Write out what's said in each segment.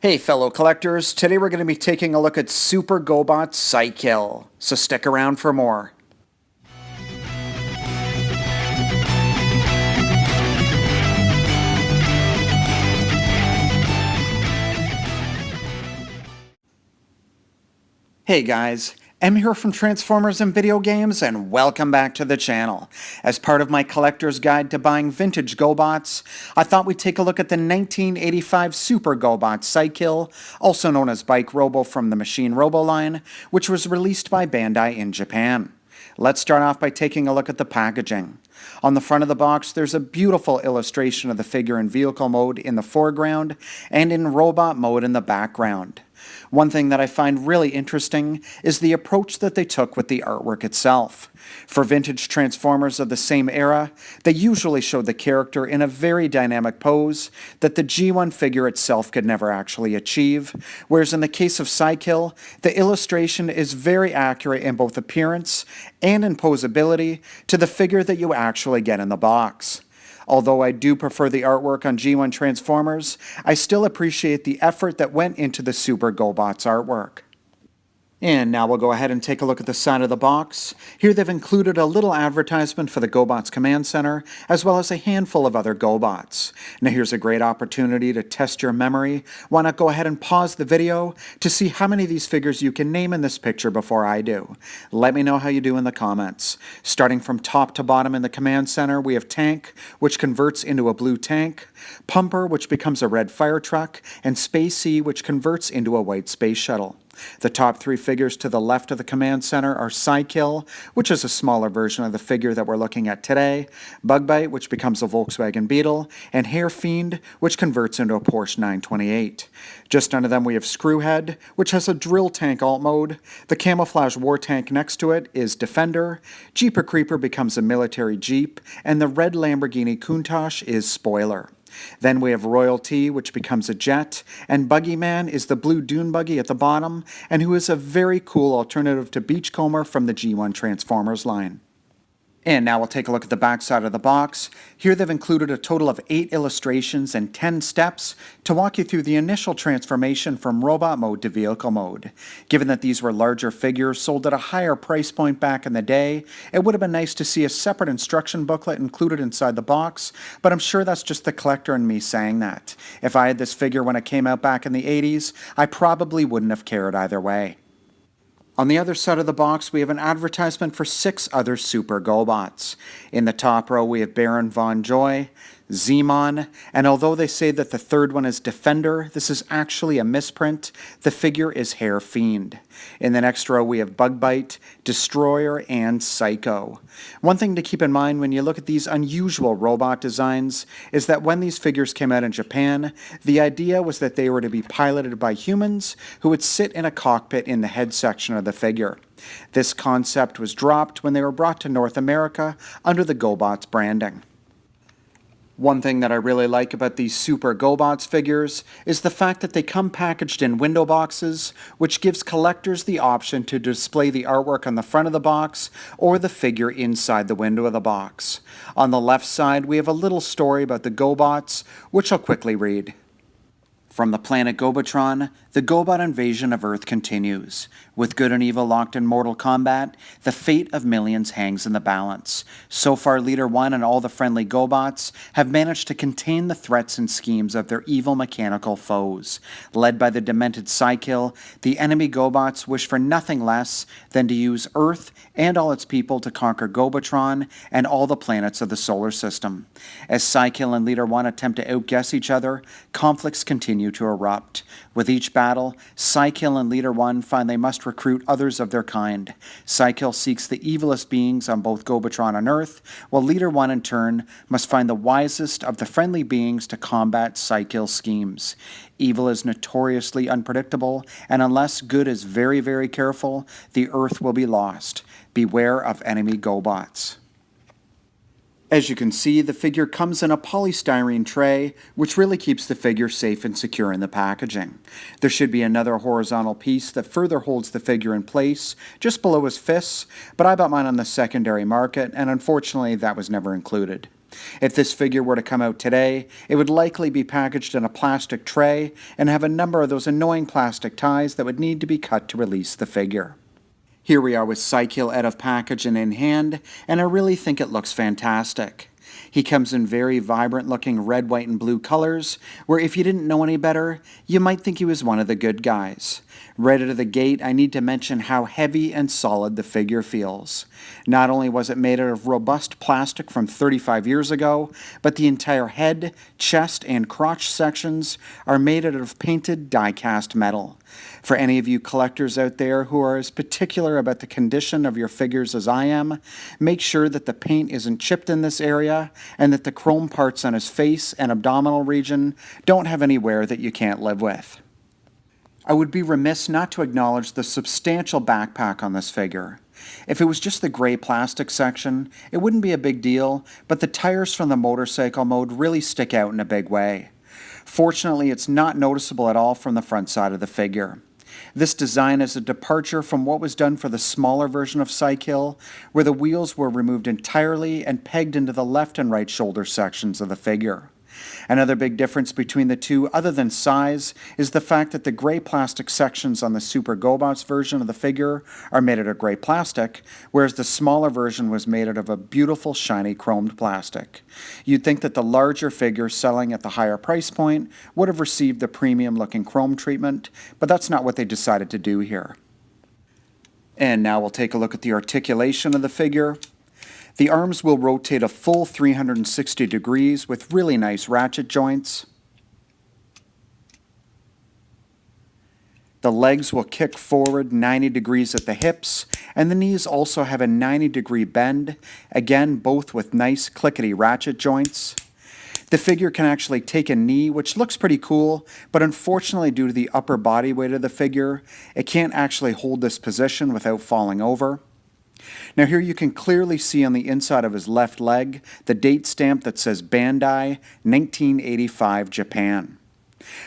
Hey fellow collectors, today we're going to be taking a look at Super GoBots Cy-Kill, so stick around for more. Hey guys, I'm here from Transformers and Video Games, and welcome back to the channel. As part of my collector's guide to buying vintage GoBots, I thought we'd take a look at the 1985 Super GoBots Cy-Kill, also known as Bike Robo from the Machine Robo line, which was released by Bandai in Japan. Let's start off by taking a look at the packaging. On the front of the box, there's a beautiful illustration of the figure in vehicle mode in the foreground and in robot mode in the background. One thing that I find really interesting is the approach that they took with the artwork itself. For vintage Transformers of the same era, they usually showed the character in a very dynamic pose that the G1 figure itself could never actually achieve, whereas in the case of Cy-Kill, the illustration is very accurate in both appearance and in posability to the figure that you actually get in the box. Although I do prefer the artwork on G1 Transformers, I still appreciate the effort that went into the Super GoBots artwork. And now we'll go ahead and take a look at the side of the box. Here they've included a little advertisement for the GoBots Command Center, as well as a handful of other GoBots. Now here's a great opportunity to test your memory. Why not go ahead and pause the video to see how many of these figures you can name in this picture before I do. Let me know how you do in the comments. Starting from top to bottom in the Command Center, we have Tank, which converts into a blue tank, Pumper, which becomes a red fire truck, and Spacey, which converts into a white space shuttle. The top three figures to the left of the Command Center are Cy-Kill, which is a smaller version of the figure that we're looking at today, Bugbite, which becomes a Volkswagen Beetle, and Hair Fiend, which converts into a Porsche 928. Just under them we have Screwhead, which has a drill tank alt mode, the camouflage war tank next to it is Defender, Jeeper Creeper becomes a military Jeep, and the red Lamborghini Countach is Spoiler. Then we have Royalty, which becomes a jet, and Buggy Man is the blue dune buggy at the bottom, and who is a very cool alternative to Beachcomber from the G1 Transformers line. And now we'll take a look at the back side of the box. Here they've included a total of 8 illustrations and 10 steps to walk you through the initial transformation from robot mode to vehicle mode. Given that these were larger figures sold at a higher price point back in the day, it would have been nice to see a separate instruction booklet included inside the box, but I'm sure that's just the collector in me saying that. If I had this figure when it came out back in the 80s, I probably wouldn't have cared either way. On the other side of the box, we have an advertisement for 6 other Super GoBots. In the top row, we have Baron Von Joy, Zemon, and although they say that the third one is Defender, this is actually a misprint. The figure is Hair Fiend. In the next row, we have Bugbite, Destroyer, and Psycho. One thing to keep in mind when you look at these unusual robot designs is that when these figures came out in Japan, the idea was that they were to be piloted by humans who would sit in a cockpit in the head section of the figure. This concept was dropped when they were brought to North America under the GoBots branding. One thing that I really like about these Super GoBots figures is the fact that they come packaged in window boxes, which gives collectors the option to display the artwork on the front of the box or the figure inside the window of the box. On the left side, we have a little story about the GoBots, which I'll quickly read. From the planet Gobotron, the GoBot invasion of Earth continues. With good and evil locked in mortal combat, the fate of millions hangs in the balance. So far, Leader 1 and all the friendly GoBots have managed to contain the threats and schemes of their evil mechanical foes. Led by the demented Cy-Kill, the enemy GoBots wish for nothing less than to use Earth and all its people to conquer Gobotron and all the planets of the solar system. As Cy-Kill and Leader 1 attempt to outguess each other, conflicts continue to erupt. With each battle, Cy-Kill and Leader 1 find they must recruit others of their kind. Cy-Kill seeks the evilest beings on both Gobotron and Earth, while Leader 1 in turn must find the wisest of the friendly beings to combat Cy-Kill's schemes. Evil is notoriously unpredictable, and unless good is very, very careful, the Earth will be lost. Beware of enemy GoBots. As you can see, the figure comes in a polystyrene tray, which really keeps the figure safe and secure in the packaging. There should be another horizontal piece that further holds the figure in place, just below his fists, but I bought mine on the secondary market, and unfortunately that was never included. If this figure were to come out today, it would likely be packaged in a plastic tray and have a number of those annoying plastic ties that would need to be cut to release the figure. Here we are with Cy-Kill out of package and in hand, and I really think it looks fantastic. He comes in very vibrant looking red, white, and blue colors, where if you didn't know any better, you might think he was one of the good guys. Right out of the gate, I need to mention how heavy and solid the figure feels. Not only was it made out of robust plastic from 35 years ago, but the entire head, chest, and crotch sections are made out of painted die-cast metal. For any of you collectors out there who are as particular about the condition of your figures as I am, make sure that the paint isn't chipped in this area and that the chrome parts on his face and abdominal region don't have any wear that you can't live with. I would be remiss not to acknowledge the substantial backpack on this figure. If it was just the gray plastic section, it wouldn't be a big deal, but the tires from the motorcycle mode really stick out in a big way. Fortunately, it's not noticeable at all from the front side of the figure. This design is a departure from what was done for the smaller version of Cy-Kill, where the wheels were removed entirely and pegged into the left and right shoulder sections of the figure. Another big difference between the two, other than size, is the fact that the gray plastic sections on the Super GoBots version of the figure are made out of gray plastic, whereas the smaller version was made out of a beautiful shiny chromed plastic. You'd think that the larger figure selling at the higher price point would have received the premium looking chrome treatment, but that's not what they decided to do here. And now we'll take a look at the articulation of the figure. The arms will rotate a full 360 degrees with really nice ratchet joints. The legs will kick forward 90 degrees at the hips, and the knees also have a 90-degree bend, again both with nice clickety ratchet joints. The figure can actually take a knee, which looks pretty cool, but unfortunately due to the upper body weight of the figure, it can't actually hold this position without falling over. Now here you can clearly see on the inside of his left leg the date stamp that says Bandai 1985 Japan.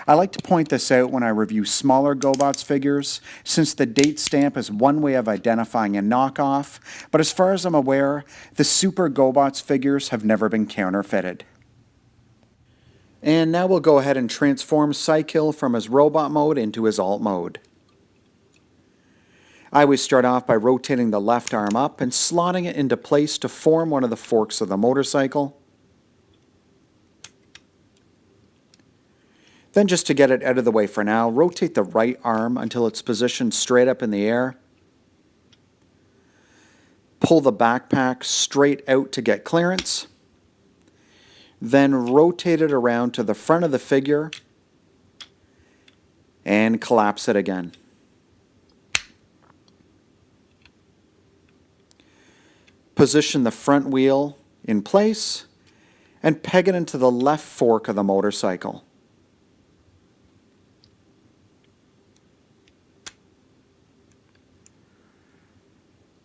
I like to point this out when I review smaller GoBots figures, since the date stamp is one way of identifying a knockoff, but as far as I'm aware, the Super GoBots figures have never been counterfeited. And now we'll go ahead and transform Cy-Kill from his robot mode into his alt mode. I always start off by rotating the left arm up and slotting it into place to form one of the forks of the motorcycle. Then, just to get it out of the way for now, rotate the right arm until it's positioned straight up in the air. Pull the backpack straight out to get clearance. Then rotate it around to the front of the figure and collapse it again. Position the front wheel in place and peg it into the left fork of the motorcycle.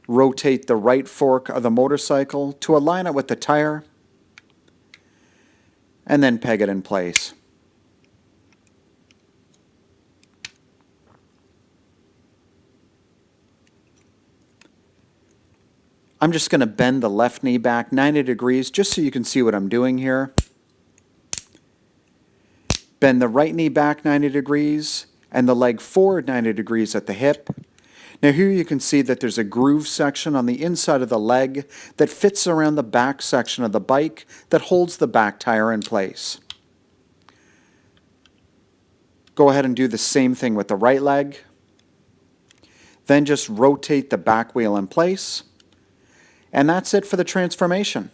Rotate the right fork of the motorcycle to align it with the tire and then peg it in place. I'm just going to bend the left knee back 90 degrees just so you can see what I'm doing here. Bend the right knee back 90 degrees and the leg forward 90 degrees at the hip. Now here you can see that there's a groove section on the inside of the leg that fits around the back section of the bike that holds the back tire in place. Go ahead and do the same thing with the right leg. Then just rotate the back wheel in place. And that's it for the transformation.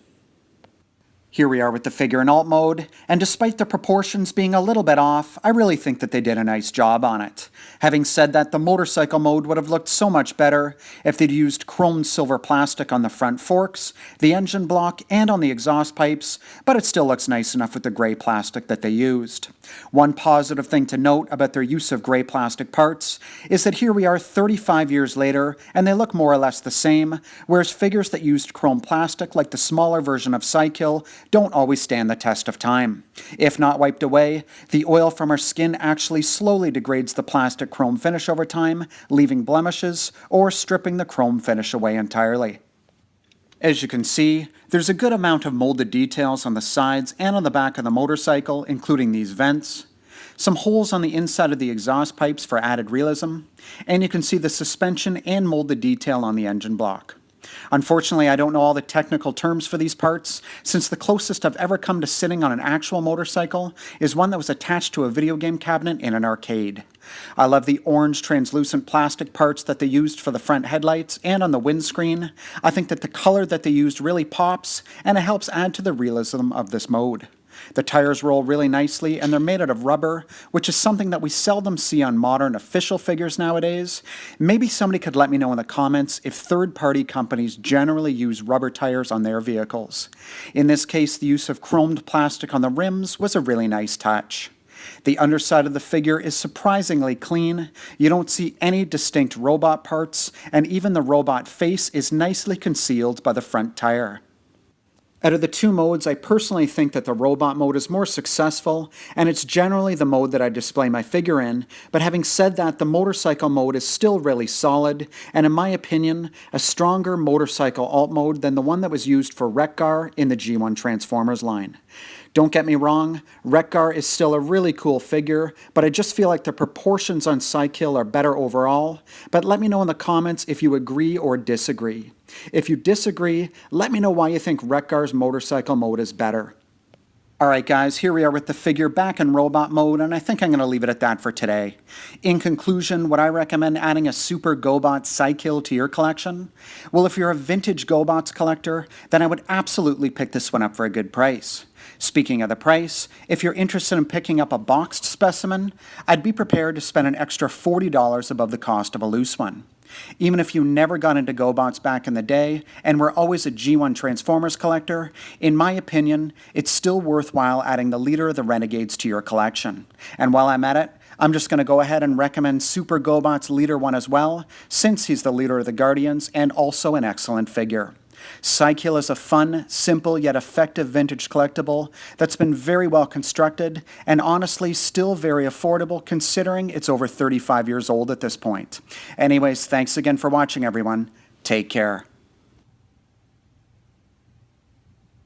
Here we are with the figure in alt mode, and despite the proportions being a little bit off, I really think that they did a nice job on it. Having said that, the motorcycle mode would have looked so much better if they'd used chromed silver plastic on the front forks, the engine block, and on the exhaust pipes, but it still looks nice enough with the gray plastic that they used. One positive thing to note about their use of gray plastic parts is that here we are 35 years later, and they look more or less the same, whereas figures that used chrome plastic, like the smaller version of Cy-Kill, don't always stand the test of time. If not wiped away, the oil from our skin actually slowly degrades the plastic chrome finish over time, leaving blemishes or stripping the chrome finish away entirely. As you can see, there's a good amount of molded details on the sides and on the back of the motorcycle, including these vents, some holes on the inside of the exhaust pipes for added realism, and you can see the suspension and molded detail on the engine block. Unfortunately, I don't know all the technical terms for these parts, since the closest I've ever come to sitting on an actual motorcycle is one that was attached to a video game cabinet in an arcade. I love the orange translucent plastic parts that they used for the front headlights and on the windscreen. I think that the color that they used really pops, and it helps add to the realism of this mode. The tires roll really nicely, and they're made out of rubber, which is something that we seldom see on modern official figures nowadays. Maybe somebody could let me know in the comments if third-party companies generally use rubber tires on their vehicles. In this case, the use of chromed plastic on the rims was a really nice touch. The underside of the figure is surprisingly clean. You don't see any distinct robot parts, and even the robot face is nicely concealed by the front tire. Out of the two modes, I personally think that the robot mode is more successful, and it's generally the mode that I display my figure in, but having said that, the motorcycle mode is still really solid, and in my opinion, a stronger motorcycle alt mode than the one that was used for Wreck-Gar in the G1 Transformers line. Don't get me wrong, Wreck-Gar is still a really cool figure, but I just feel like the proportions on Cy-Kill are better overall, but let me know in the comments if you agree or disagree. If you disagree, let me know why you think Wreck-Gar's motorcycle mode is better. Alright guys, here we are with the figure back in robot mode, and I think I'm going to leave it at that for today. In conclusion, would I recommend adding a Super GoBots Cy-Kill to your collection? Well, if you're a vintage GoBots collector, then I would absolutely pick this one up for a good price. Speaking of the price, if you're interested in picking up a boxed specimen, I'd be prepared to spend an extra $40 above the cost of a loose one. Even if you never got into GoBots back in the day and were always a G1 Transformers collector, in my opinion, it's still worthwhile adding the Leader of the Renegades to your collection. And while I'm at it, I'm just going to go ahead and recommend Super GoBots Leader 1 as well, since he's the leader of the Guardians and also an excellent figure. Cy-Kill is a fun, simple, yet effective vintage collectible that's been very well constructed and honestly still very affordable considering it's over 35 years old at this point. Anyways, thanks again for watching everyone. Take care.